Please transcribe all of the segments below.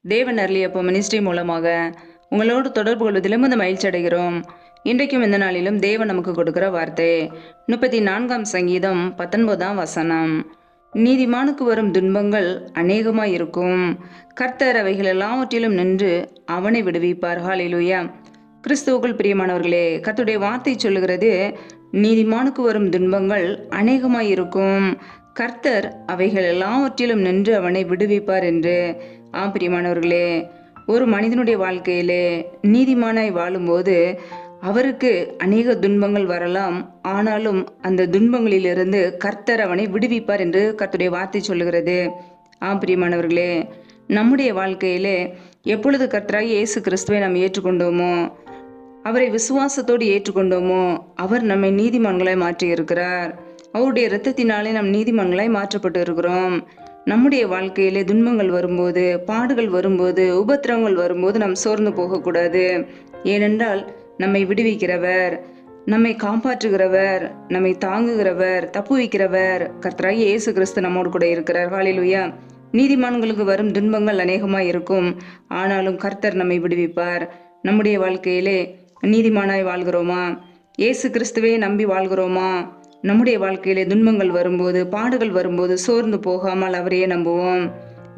தேவன் அருளியப்போ மினிஸ்ட்ரி மூலமாக உங்களோடு தொடர்பு கொள்வதிலும் அந்த மகிழ்ச்சி அடைகிறோம். இன்றைக்கும் இந்த நாளிலும் தேவன் நமக்கு கொடுக்கிற வார்த்தை 34ஆம் சங்கீதம் 19ஆம் வசனம். நீதிமானுக்கு வரும் துன்பங்கள் அநேகமாய் இருக்கும், கர்த்தர் அவைகள் எல்லாவற்றிலும் நின்று அவனை விடுவிப்பார். ஹல்லேலூயா. கிறிஸ்துவுக்குள் பிரியமானவர்களே, கர்த்தருடைய வார்த்தை சொல்லுகிறது, நீதிமானுக்கு வரும் துன்பங்கள் அநேகமாய் இருக்கும், கர்த்தர் அவைகள் எல்லாவற்றிலும் நின்று அவனை விடுவிப்பார் என்று. பிரியமானவர்களே, ஒரு மனிதனுடைய வாழ்க்கையிலே நீதிமானாய் வாழும்போது அவருக்கு அநேக துன்பங்கள் வரலாம், ஆனாலும் அந்த துன்பங்களிலிருந்து கர்த்தர் அவனை விடுவிப்பார் என்று கர்த்தருடைய வார்த்தை சொல்லுகிறது. பிரியமானவர்களே, நம்முடைய வாழ்க்கையிலே எப்பொழுது கர்த்தராகிய இயேசு கிறிஸ்துவை நாம் ஏற்றுக்கொண்டோமோ, அவரை விசுவாசத்தோடு ஏற்றுக்கொண்டோமோ, அவர் நம்மை நீதிமான்களாய் மாற்றி இருக்கிறார். அவருடைய இரத்தத்தினாலே நாம் நீதிமான்களாய் மாற்றப்பட்டு இருக்கிறோம். நம்முடைய வாழ்க்கையிலே துன்பங்கள் வரும்போது, பாடுகள் வரும்போது, உபத்திரவங்கள் வரும்போது நாம் சோர்ந்து போகக்கூடாது. ஏனென்றால் நம்மை விடுவிக்கிறவர், நம்மை காப்பாற்றுகிறவர், நம்மை தாங்குகிறவர், தப்புவிக்கிறவர் கர்த்தராகிய இயேசு கிறிஸ்து நம்மோடு கூட இருக்கிறார். ஹல்லேலூயா. நீதிமான்களுக்கு வரும் துன்பங்கள் அநேகமாய் இருக்கும், ஆனாலும் கர்த்தர் நம்மை விடுவிப்பார். நம்முடைய வாழ்க்கையிலே நீதிமானாய் வாழ்கிறோமா? இயேசு கிறிஸ்துவே நம்பி வாழ்கிறோமா? நம்முடைய வாழ்க்கையிலே துன்பங்கள் வரும்போது, பாடுகள் வரும்போது சோர்ந்து போகாமல் அவரையே நம்புவோம்.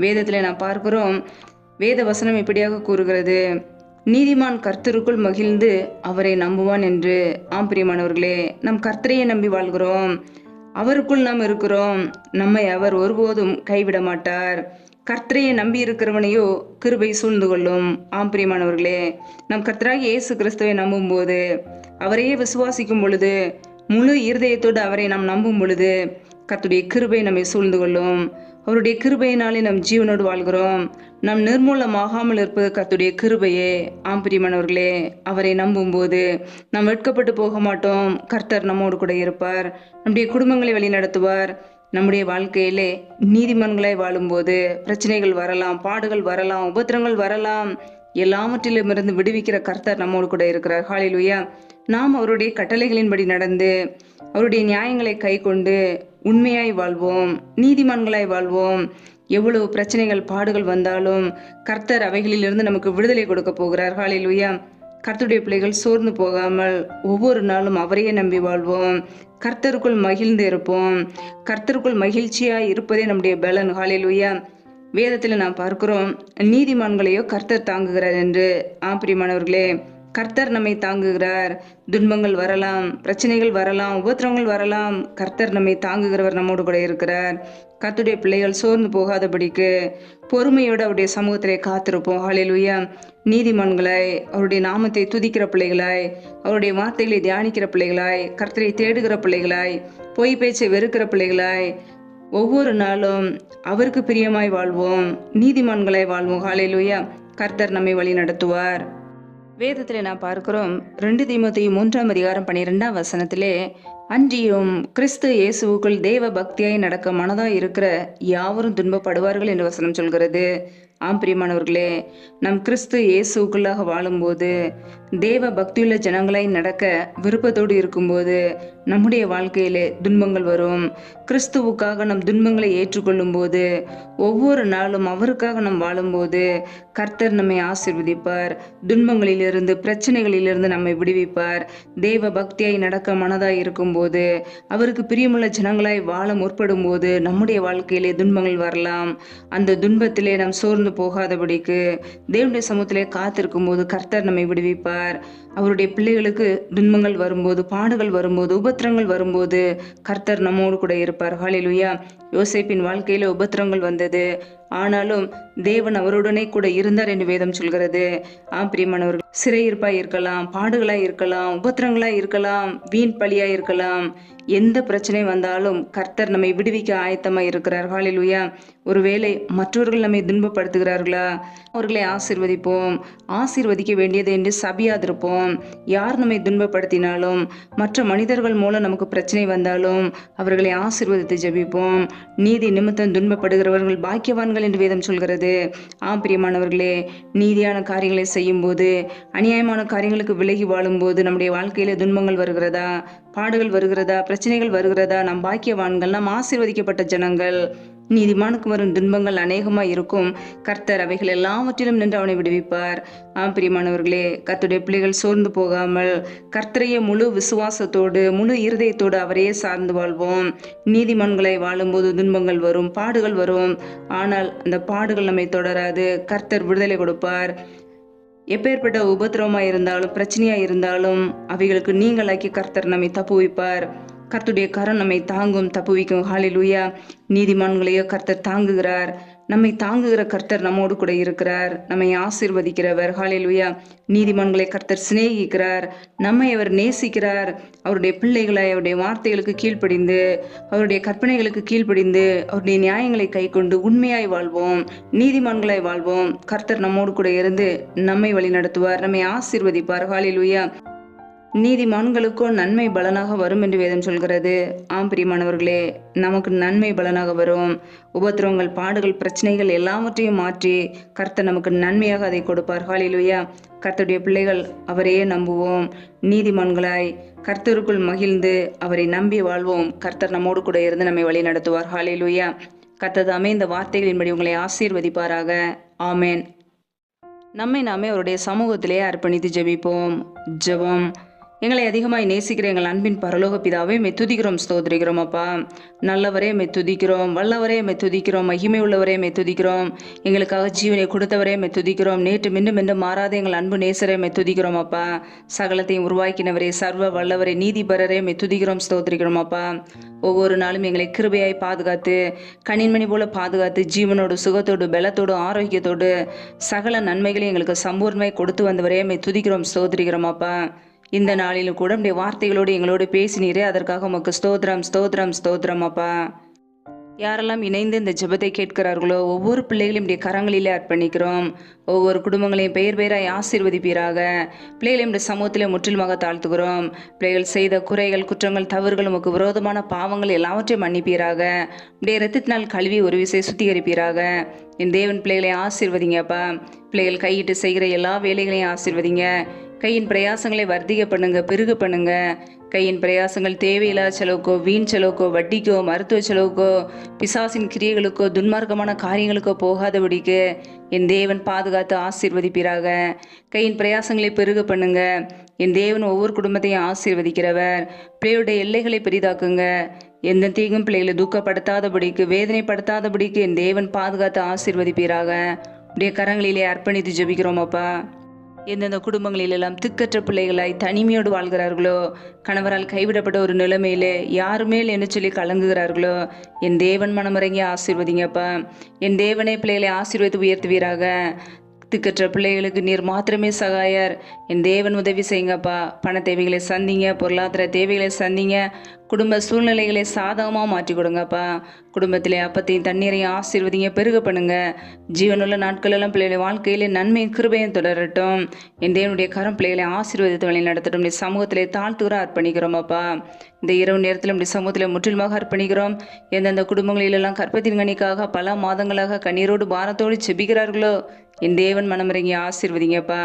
வேதத்தில் நாம் பார்க்கிறோம், வேத வசனம் இப்படியாக கூறுகிறது, நீதிமான் கர்த்தருக்குள் மகிழ்ந்து அவரை நம்புவான் என்று. பிரியமானவர்களே, நம் கர்த்தரையே நம்பி வாழ்கிறோம், அவருக்குள் நாம் இருக்கிறோம், நம்மை அவர் ஒருபோதும் கைவிட மாட்டார். கர்த்தரையை நம்பி இருக்கிறவனையோ கிருபை சூழ்ந்து கொள்ளும். பிரியமானவர்களே, நம் கர்த்தராகிய இயேசு கிறிஸ்துவை நம்பும் போது, அவரையே விசுவாசிக்கும் பொழுது, முழு இருதயத்தோடு அவரை நாம் நம்பும் பொழுது கர்த்தருடைய கிருபை நம்மை சூழ்ந்து கொள்ளும். அவருடைய கிருபையினாலே நம் ஜீவனோடு வாழ்கிறோம். நாம் நிர்மூலமாகாமல் இருப்பது கர்த்தருடைய கிருபையே. பிரியமானவர்களே, அவரை நம்பும் போது நாம் வெட்கப்பட்டு போக மாட்டோம். கர்த்தர் நம்மோடு கூட இருப்பார், நம்முடைய குடும்பங்களை வழி நடத்துவார். நம்முடைய வாழ்க்கையிலே நீதிமான்களாய் வாழும்போது பிரச்சனைகள் வரலாம், பாடுகள் வரலாம், உபத்திரங்கள் வரலாம், எல்லாவற்றிலும் இருந்து விடுவிக்கிற கர்த்தர் நம்மோடு கூட இருக்கிறார். ஹல்லேலூயா. நாம் அவருடைய கட்டளைகளின்படி நடந்து அவருடைய நியாயங்களை கை கொண்டு உண்மையாய் வாழ்வோம், நீதிமான்களாய் வாழ்வோம். எவ்வளவு பிரச்சனைகள் பாடுகள் வந்தாலும் கர்த்தர் அவைகளிலிருந்து நமக்கு விடுதலை கொடுக்க போகிறார். ஹல்லேலூயா. கர்த்தருடைய பிள்ளைகள் சோர்ந்து போகாமல் ஒவ்வொரு நாளும் அவரையே நம்பி வாழ்வோம். கர்த்தருக்குள் மகிழ்ந்து இருப்போம். கர்த்தருக்குள் மகிழ்ச்சியாய் இருப்பதே நம்முடைய பலன். ஹல்லேலூயா. வேதத்தில் நாம் பார்க்கிறோம், நீதிமான்களையோ கர்த்தர் தாங்குகிறார் என்று. பிரியமானவர்களே, கர்த்தர் நம்மை தாங்குகிறார். துன்பங்கள் வரலாம், பிரச்சனைகள் வரலாம், உபத்திரவங்கள் வரலாம், கர்த்தர் நம்மை தாங்குகிறவர் நம்மோடு கூட இருக்கிறார். கர்த்தருடைய பிள்ளைகள் சோர்ந்து போகாதபடிக்கு பொறுமையோடு அவருடைய சமூகத்திலே காத்திருப்போம். ஹல்லேலூயா. நீதிமான்களாய், அவருடைய நாமத்தை துதிக்கிற பிள்ளைகளாய், அவருடைய வார்த்தைகளை தியானிக்கிற பிள்ளைகளாய், கர்த்தரை தேடுகிற பிள்ளைகளாய், பொய் பேச்சை வெறுக்கிற பிள்ளைகளாய், ஒவ்வொரு நாளும் அவருக்கு பிரியமாய் வாழ்வோம், நீதிமான்களாய் வாழ்வோம். ஹல்லேலூயா. கர்த்தர் நம்மை வழி நடத்துவார். வேதத்தில் நான் பார்க்கிறோம், 2 தீமோத்தேயு 3ஆம் அதிகாரம் 12ஆம் வசனத்திலே, அன்றியும் கிறிஸ்து இயேசுவுக்குள் தேவ பக்தியாய் நடக்க மனதாய் இருக்கிற யாவரும் துன்பப்படுவார்கள் என்று வசனம் சொல்கிறது. பிரியமானவர்களே, நம் கிறிஸ்து இயேசுக்குள்ளாக வாழும்போது, தேவ பக்தியுள்ள ஜனங்களாய் நடக்க விருப்பத்தோடு இருக்கும்போது நம்முடைய வாழ்க்கையிலே துன்பங்கள் வரும். கிறிஸ்துவுக்காக நம் துன்பங்களை ஏற்றுக்கொள்ளும் போது, ஒவ்வொரு நாளும் அவருக்காக நாம் வாழும்போது கர்த்தர் நம்மை ஆசீர்வதிப்பார். துன்பங்களிலிருந்து, பிரச்சனைகளிலிருந்து நம்மை விடுவிப்பார். தேவ பக்தியாய் நடக்க மனதாய் இருக்கும்போது, அவருக்கு பிரியமுள்ள ஜனங்களாய் வாழ முற்படும் போது நம்முடைய வாழ்க்கையிலே துன்பங்கள் வரலாம். அந்த துன்பத்திலே நாம் சோர்ந்து போகாதபடிக்கு தேவனுடைய சமூகத்திலே காத்திருக்கும் போது கர்த்தர் நம்மை விடுவிப்பார். அவருடைய பிள்ளைகளுக்கு துன்பங்கள் வரும்போது, பாடுகள் வரும்போது, உபத்திரங்கள் வரும்போது கர்த்தர் நம்மோடு கூட இருப்பார். ஹல்லேலூயா. யோசேப்பின் வாழ்க்கையில உபத்திரங்கள் வந்தது, ஆனாலும் தேவன் அவருடனே கூட இருந்தார் என்று வேதம் சொல்கிறது. பிரியமானவர்கள், சிறையிருப்பாய் இருக்கலாம், பாடுகளாய் இருக்கலாம், உபத்திரங்களாய் இருக்கலாம், வீண் பழியாய் இருக்கலாம், எந்த பிரச்சனை வந்தாலும் கர்த்தர் நம்மை விடுவிக்க ஆயத்தமாய் இருக்கிறார். ஹல்லேலூயா. ஒருவேளை மற்றவர்கள் நம்மை துன்பப்படுத்துகிறார்களா, அவர்களை ஆசீர்வதிப்போம். ஆசீர்வதிக்க வேண்டியது என்று சபியாதிருப்போம். யார் நம்மை துன்பப்படுத்தினாலும், மற்ற மனிதர்கள் மூலம் நமக்கு பிரச்சனை வந்தாலும் அவர்களை ஆசீர்வதித்து ஜெபிப்போம். நீதி நிமித்தம் துன்பப்படுகிறவர்கள் பாக்கியவான்கள் என்று வேதம் சொல்கிறது. பிரியமானவர்களே, நீதியான காரியங்களை செய்யும் போது, அநியாயமான காரியங்களுக்கு விலகி வாழும்போது நம்முடைய வாழ்க்கையில துன்பங்கள் வருகிறதா, பாடுகள் வருகிறதா, பிரச்சனைகள் வருகிறதா? நாம் பாக்கியவான்கள், நாம் ஆசீர்வதிக்கப்பட்ட ஜனங்கள். நீதிமானுக்கு வரும் துன்பங்கள் அநேகமாய் இருக்கும், கர்த்தர் அவைகள் எல்லாவற்றிலும் நின்று அவனை விடுவிப்பார். பிரியமானவர்களே, கர்த்தருடைய பிள்ளைகள் சோர்ந்து போகாமல் கர்த்தரையே முழு விசுவாசத்தோடு முழு இருதயத்தோடு அவரையே சார்ந்து வாழ்வோம். நீதிமான்களை வாழும்போது துன்பங்கள் வரும், பாடுகள் வரும். ஆனால் அந்த பாடுகள் நம்மை தொடராது. கர்த்தர் விடுதலை கொடுப்பார். எப்பேற்பட்ட உபத்திரவமாக இருந்தாலும் பிரச்சனையாக இருந்தாலும் அவைகளுக்கு நீங்களாக்கி கர்த்தர் நம்மை தப்புவிப்பார். கர்த்தருடைய கரம் நம்மை தாங்கும், தப்புவிக்கும். ஹல்லேலூயா. நீதிமான்களையோ கர்த்தர் தாங்குகிறார். நம்மை தாங்குகிற கர்த்தர் நம்மோடு கூட இருக்கிறார். நம்மை ஆசீர்வதிக்கிறவர். ஹல்லேலூயா. நீதிமான்களை கர்த்தர் சிநேகிக்கிறார். நம்மை அவர் நேசிக்கிறார். அவருடைய பிள்ளைகளை அவருடைய வார்த்தைகளுக்கு கீழ்ப்படிந்து, அவருடைய கற்பனைகளுக்கு கீழ்ப்படிந்து, அவருடைய நியாயங்களை கைக்கொண்டு உண்மையாய் வாழ்வோம், நீதிமான்களாய் வாழ்வோம். கர்த்தர் நம்மோடு கூட இருந்து நம்மை வழி நடத்துவார், நம்மை ஆசீர்வதிப்பார். ஹல்லேலூயா. நீதிமான்களுக்கோ நன்மை பலனாக வரும் என்று வேதம் சொல்கிறது. பிரியமானவர்களே, நமக்கு நன்மை பலனாக வரும். உபத்திரவங்கள், பாடுகள், பிரச்சனைகள் எல்லாவற்றையும் மாற்றி கர்த்தர் நமக்கு நன்மையாக அதை கொடுப்பார். ஹல்லேலூயா. கர்த்தருடைய பிள்ளைகள் அவரையே நம்புவோம். நீதிமான்களாய் கர்த்தருக்குள் மகிழ்ந்து அவரை நம்பி வாழ்வோம். கர்த்தர் நம்மோடு கூட இருந்து நம்மை வழி நடத்துவார். ஹல்லேலூயா. கர்த்தர் தாமே இந்த வார்த்தைகளின்படி உங்களை ஆசீர்வதிப்பாராக. ஆமேன். நம்மை நாமே அவருடைய சமூகத்திலே அர்ப்பணித்து ஜெபிப்போம். ஜெபம். எங்களை அதிகமாய் நேசிக்கிற எங்கள் அன்பின் பரலோக பிதாவே, மெத்துதிக்கிறோம், ஸ்தோத்திரிக்கிறோம். அப்பா, நல்லவரே மெத்துதிக்கிறோம், வல்லவரே மெத்துதிக்கிறோம், மகிமை உள்ளவரே மெத்துதிக்கிறோம், எங்களுக்காக ஜீவனை கொடுத்தவரே மெத்துதிக்கிறோம், நேற்று மின்னும் மின்னும் மாறாத எங்கள் அன்பு நேசரே மெத்துதிக்கிறோம். அப்பா, சகலத்தையும் உருவாக்கினவரே, சர்வ வல்லவரே, நீதிபரரே மெத்துதிக்கிறோம், ஸ்தோத்திரிக்கிறோம். அப்பா, ஒவ்வொரு நாளும் எங்களை கிருபையாய் பாதுகாத்து, கனின்மணி போல பாதுகாத்து, ஜீவனோடு, சுகத்தோடு, பலத்தோடு, ஆரோக்கியத்தோடு சகல நன்மைகளையும் எங்களுக்கு சம்பூர்ணமாய் கொடுத்து வந்தவரே மெத்துதிக்கிறோம், ஸ்தோத்திரிக்கிறோம். அப்பா, இந்த நாளிலும் கூட உடைய வார்த்தைகளோடு எங்களோடு பேசினீரே, அதற்காக உமக்கு ஸ்தோத்திரம், ஸ்தோத்திரம், ஸ்தோத்திரம். அப்பா, யாரெல்லாம் இணைந்து இந்த ஜெபத்தை கேட்கிறார்களோ ஒவ்வொரு பிள்ளைகளையும் உடைய கரங்களிலே அர்ப்பணிக்கிறோம். ஒவ்வொரு குடும்பங்களையும் பெயர் பெயராய் ஆசீர்வதிப்பீராக. பிள்ளைகளையும் இந்த சமூகத்திலே முற்றிலுமாக தாழ்த்துகிறோம். பிள்ளைகள் செய்த குறைகள், குற்றங்கள், தவறுகள், உமக்கு விரோதமான பாவங்கள் எல்லாவற்றையும் மன்னிப்பீராக. உடைய இரத்தத்தினால் கழுவி ஒரு விசை சுத்திகரிப்பீராக. என் தேவன் பிள்ளைகளை ஆசீர்வதிங்கப்பா. பிள்ளைகள் கையிட்டு செய்கிற எல்லா வேலைகளையும் ஆசீர்வதிங்க. கையின் பிரயாசங்களை வர்த்திக பண்ணுங்க, பெருக பண்ணுங்க. கையின் பிரயாசங்கள் தேவையில்லாத செலவுக்கோ, வீண் செலவுக்கோ, வட்டிக்கோ, மருத்துவ செலவுக்கோ, பிசாசின் கிரியைகளுக்கோ, துன்மார்க்கமான காரியங்களுக்கோ போகாதபடிக்கு என் தேவன் பாதுகாத்து ஆசீர்வதிப்பீராக. கையின் பிரயாசங்களை பெருக பண்ணுங்க. என் தேவன் ஒவ்வொரு குடும்பத்தையும் ஆசீர்வதிக்கிறவர். பிள்ளைகளுடைய எல்லைகளை பெரிதாக்குங்க. எந்த தீங்கும் பிள்ளைகளை துக்கப்படுத்தாதபடிக்கு, வேதனைப்படுத்தாதபடிக்கு என் தேவன் பாதுகாத்து ஆசீர்வதிப்பீராக. உடைய கரங்களிலே அர்ப்பணித்து ஜெபிக்கிறோம். அப்பா, எந்தெந்த குடும்பங்களிலெல்லாம் திக்கற்ற பிள்ளைகளாய் தனிமையோடு வாழ்கிறார்களோ, கணவரால் கைவிடப்பட்ட ஒரு நிலைமையிலே யாருமேல் என்ன சொல்லி கலங்குகிறார்களோ, என் தேவன் மனமிறங்கி ஆசீர்வதிங்கப்பா. என் தேவனே பிள்ளைகளை ஆசீர்வதித்து உயர்த்துவீராக. திக்கற்ற பிள்ளைகளுக்கு நீர் மாத்திரமே சகாயர். என் தேவன் உதவி செய்யுங்கப்பா. பண தேவைகளை சந்திங்க, பொருளாதார தேவைகளை சந்திங்க, குடும்ப சூழ்நிலைகளை சாதகமாக மாற்றி கொடுங்கப்பா. குடும்பத்திலே அப்பத்தையும் தண்ணீரையும் ஆசீர்வதிங்க, பெருக பண்ணுங்க. ஜீவனுள்ள நாட்களெல்லாம் பிள்ளைகளை வாழ்க்கையிலே நன்மையும் கிருபையும் தொடரட்டும். என் தேவனுடைய கரம் பிள்ளைகளை ஆசீர்வதித்து வழி நடத்தட்டும். இந்த சமூகத்திலே தாழ்த்துகிற அர்ப்பணிக்கிறோமப்பா. இந்த இரவு நேரத்தில் நம்முடைய சமூகத்தில் முற்றிலுமாக அர்ப்பணிக்கிறோம். எந்தெந்த குடும்பங்களிலெல்லாம் கற்பத்தின் கனிக்காக பல மாதங்களாக கண்ணீரோடு பாரத்தோடு செபிக்கிறார்களோ, என் தேவன் மனமிறங்கி ஆசீர்வதிங்கப்பா.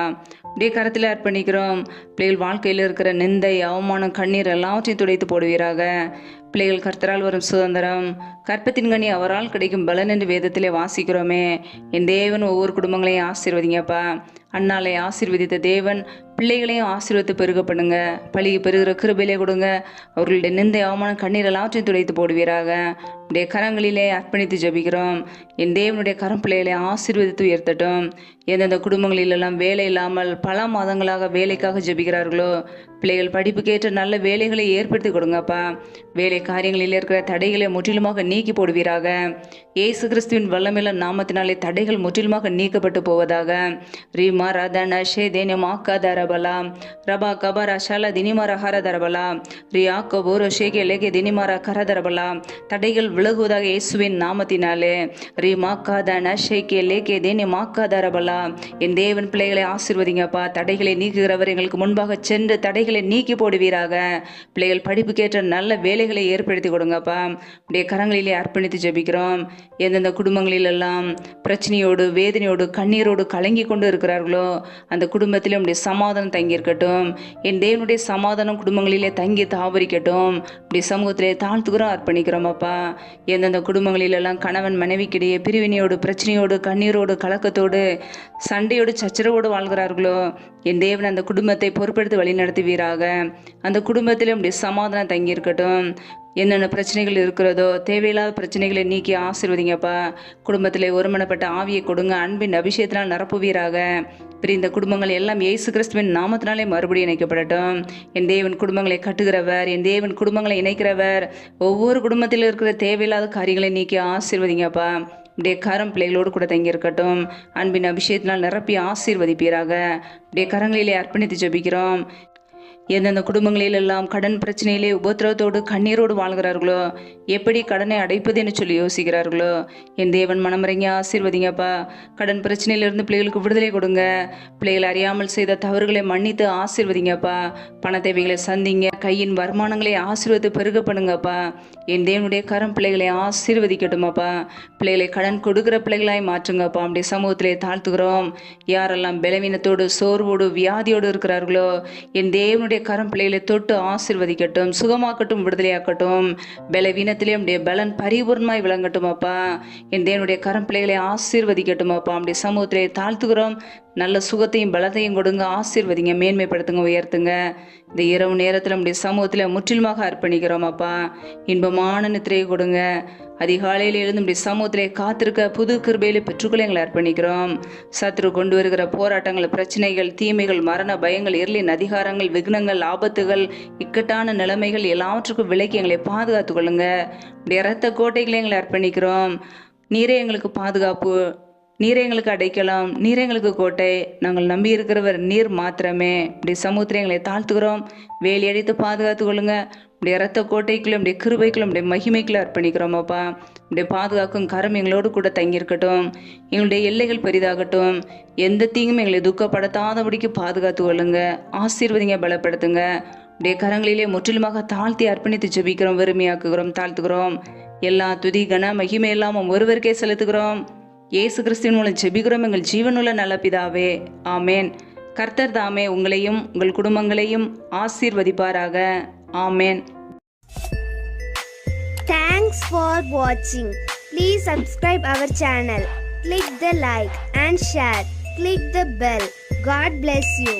அப்படியே கரத்தில் அர்ப்பணிக்கிறோம். பிள்ளைகள் வாழ்க்கையில் இருக்கிற நிந்தை, அவமானம், கண்ணீர் எல்லாவற்றையும் துடைத்து போடுவீராக. பிள்ளைகள் கர்த்தரால் வரும் சுதந்திரம், கற்பத்தின் கனி அவரால் கிடைக்கும் பலன் என்று வேதத்திலே வாசிக்கிறோமே. என் தேவன் ஒவ்வொரு குடும்பங்களையும் ஆசீர்வதிங்கப்பா. அண்ணாலை ஆசீர்வதித்த தேவன் பிள்ளைகளையும் ஆசீர்வதித்து பெருக பண்ணுங்க. பழியை பெருகிற கிருபையிலே கொடுங்க. அவர்களுடைய நிந்தை, அவமானம், கண்ணீர் எல்லாவற்றையும் துடைத்து போடுவீராக. உடைய கரங்களிலே அர்ப்பணித்து ஜெபிக்கிறோம். என் தேவனுடைய கரம் பிள்ளைகளை ஆசீர்வதித்து உயர்த்தட்டும். எந்தெந்த குடும்பங்களிலெல்லாம் வேலை இல்லாமல் பல மாதங்களாக வேலைக்காக ஜெபிக்கிறார்களோ, பிள்ளைகள் படிப்புக்கேற்ற நல்ல வேலைகளை ஏற்படுத்தி கொடுங்கப்பா. வேலை காரியங்களில் இருக்கிற தடைகளை முற்றிலுமாக நீக்கி போடுவீராக. இயேசு கிறிஸ்துவின் வல்லமையுள்ள நாமத்தினாலே தடைகள் முற்றிலுமாக நீக்கப்பட்டு போவதாக. ரீமா ரதன ஷேதேன மாக்காதரபலா ரபா கபர ஷல தினிமர ஹரதரபலா ரியா கபோரோ ஷேகே லேகே தினிமர கரதரபலா. தடைகள் விலகுவதாக இயேசுவின் நாமத்தினாலே. ரீமா காதன ஷேகே லேகே தேனி மாக்காதரபலா. என் தேவன் பிள்ளைகளை ஆசீர்வதிங்கப்பா. தடைகளை நீக்குகிறவர் எங்களுக்கு முன்பாக சென்று தடைகளை நீக்கி போடுவீராக. பிள்ளைகள் படிப்புக்கேற்ற நல்ல வேலைகளை ஏற்படுத்தி கொடுங்கப்பா. உடைய கரங்களிலே அர்ப்பணித்து ஜெபிக்கிறோம். எந்தெந்த குடும்பங்களிலெல்லாம் பிரச்சனையோடு, வேதனையோடு, கண்ணீரோடு கலங்கி கொண்டு இருக்கிறார்களோ, இருக்கிறார்களோ அந்த குடும்பத்திலே உம்முடைய சமாதானம் தங்கியிருக்கட்டும். என் தேவனுடைய சமாதானம் குடும்பங்களிலே தங்கி தாபரிக்கட்டும். இப்படி சமூகத்திலே தாழ்த்துக்கிறோம், அர்ப்பணிக்கிறோம் அப்பா. எந்தெந்த குடும்பங்களிலெல்லாம் கணவன் மனைவிக்கிடையே பிரிவினையோடு, பிரச்சனையோடு, கண்ணீரோடு, கலக்கத்தோடு, சண்டையோடு, சச்சரவோடு வாழ்கிறார்களோ என் தேவன் அந்த குடும்பத்தை பொறுப்பெடுத்து வழி நடத்துவீராக. அந்த குடும்பத்திலே உம்முடைய சமாதானம் தங்கியிருக்கட்டும். என்னென்ன பிரச்சனைகள் இருக்கிறதோ தேவையில்லாத பிரச்சனைகளை நீக்கி ஆசீர்வதிங்கப்பா. குடும்பத்தில் ஒருமனப்பட்ட ஆவியை கொடுங்க, அன்பின் அபிஷேகத்தினால் நிரப்புவீராக. பிரிந்த குடும்பங்கள் எல்லாம் இயேசு கிறிஸ்துவின் நாமத்தினாலே மறுபடியும் இணைக்கப்படட்டும். என் தேவன் குடும்பங்களை கட்டுகிறவர், என் தேவன் குடும்பங்களை இணைக்கிறவர். ஒவ்வொரு குடும்பத்தில் இருக்கிற தேவையில்லாத காரியங்களை நீக்கி ஆசீர்வதிங்கப்பா. இப்படியே கரம் பிள்ளைகளோடு கூட தங்கியிருக்கட்டும். அன்பின் அபிஷேகத்தினால் நிரப்பி ஆசீர்வதிப்பீராக. இப்படியே கரங்களிலே அர்ப்பணித்து ஜெபிக்கிறோம். எந்தெந்த குடும்பங்களிலெல்லாம் கடன் பிரச்சனையிலே உபத்திரவத்தோடு கண்ணீரோடு வாழ்கிறார்களோ, எப்படி கடனை அடைப்பது என்று சொல்லி யோசிக்கிறார்களோ என் தேவன் மனமிறங்கி ஆசீர்வதிங்கப்பா. கடன் பிரச்சனையிலிருந்து பிள்ளைகளுக்கு விடுதலை கொடுங்க. பிள்ளைகள் அறியாமல் செய்த தவறுகளை மன்னித்து ஆசீர்வதிங்கப்பா. பண தேவைகளை சந்திங்க. கையின் வருமானங்களை ஆசீர்வதித்து பெருக பண்ணுங்கப்பா. என் தேவனுடைய கரம் பிள்ளைகளை ஆசீர்வதிக்கட்டுமாப்பா. பிள்ளைகளை கடன் கொடுக்கிற பிள்ளைகளாய் மாற்றுங்கப்பா. அப்படியே சமூகத்திலே தாழ்த்துகிறோம். யாரெல்லாம் பலவீனத்தோடு, சோர்வோடு, வியாதியோடு இருக்கிறார்களோ என் தேவனுடைய கரம் பிள்ளைகளை தொட்டு ஆசீர்வதிக்கட்டும், சுகமாக்கட்டும், விடுதலையாக்கட்டும். பலவீனத்திலே உடைய பலன் பரிபூர்ணமாய் விளங்கட்டும் அப்பா. என் தேவனுடைய கரம் பிள்ளைகளை ஆசீர்வதிக்கட்டும் அப்பா. அப்படியே சமூகத்திலே தாழ்த்துகிறோம். நல்ல சுகத்தையும் பலத்தையும் கொடுங்க, ஆசீர்வதிங்க, மேன்மைப்படுத்துங்க, உயர்த்துங்க. இந்த இரவு நேரத்தில் நம்முடைய சமூகத்தில் முற்றிலுமாக அர்ப்பணிக்கிறோம் அப்பா. இன்பமான நித்திரையை கொடுங்க. அதிகாலையில் எழுந்து நம்முடைய சமூகத்திலே காத்திருக்க புது கிருபையிலே பெற்றுக்கொள்ள எங்களை அர்ப்பணிக்கிறோம். சத்ரு கொண்டு வருகிற போராட்டங்கள், பிரச்சனைகள், தீமைகள், மரண பயங்கள், இருளின் அதிகாரங்கள், விக்னங்கள், ஆபத்துகள், இக்கட்டான நிலைமைகள் எல்லாவற்றுக்கும் விலக்கி எங்களை பாதுகாத்து கொள்ளுங்க. உடைய இரத்த கோட்டைகளை எங்களை அர்ப்பணிக்கிறோம். நீரே எங்களுக்கு பாதுகாப்பு, நீரே எங்களுக்கு அடைக்கலாம், நீரே எங்களுக்கு கோட்டை. நாங்கள் நம்பி இருக்கிறவர் நீர் மாத்திரமே. இப்படி சமூகத்தில் எங்களை தாழ்த்துக்கிறோம். வேலி அடித்து பாதுகாத்து கொள்ளுங்க. இப்படி இரத்த கோட்டைக்குள்ள, இப்படி கிருபைக்குள்ள, இப்படி மகிமைக்குள்ள அர்ப்பணிக்கிறோம் அப்பா. இப்படி பாதுகாக்கும் கரம் எங்களோடு கூட தங்கியிருக்கட்டும். எங்களுடைய எல்லைகள் பெரிதாகட்டும். எந்த தீங்கும் எங்களை துக்கப்படுத்தாதபடிக்கு பாதுகாத்து கொள்ளுங்க. ஆசீர்வதிங்க, பலப்படுத்துங்க. இப்படியே கரங்களிலே முற்றிலுமாக தாழ்த்தி அர்ப்பணித்து ஜெபிக்கிறோம், வெறுமையாக்குகிறோம், தாழ்த்துக்கிறோம். எல்லா துதி கன மகிமை எல்லாம் ஒருவருக்கே செலுத்துகிறோம். இயேசு கிறிஸ்துவின் மூலம் ஜெபிக்கிறோம் எங்கள் ஜீவனுள்ள நல்ல பிதாவே, ஆமேன். கர்த்தர் தாமே உங்களையும் உங்கள் குடும்பங்களையும் ஆசீர்வதிப்பாராக. ஆமேன். Thanks for watching. Please subscribe our channel. Click the like and share. Click the bell. God bless you.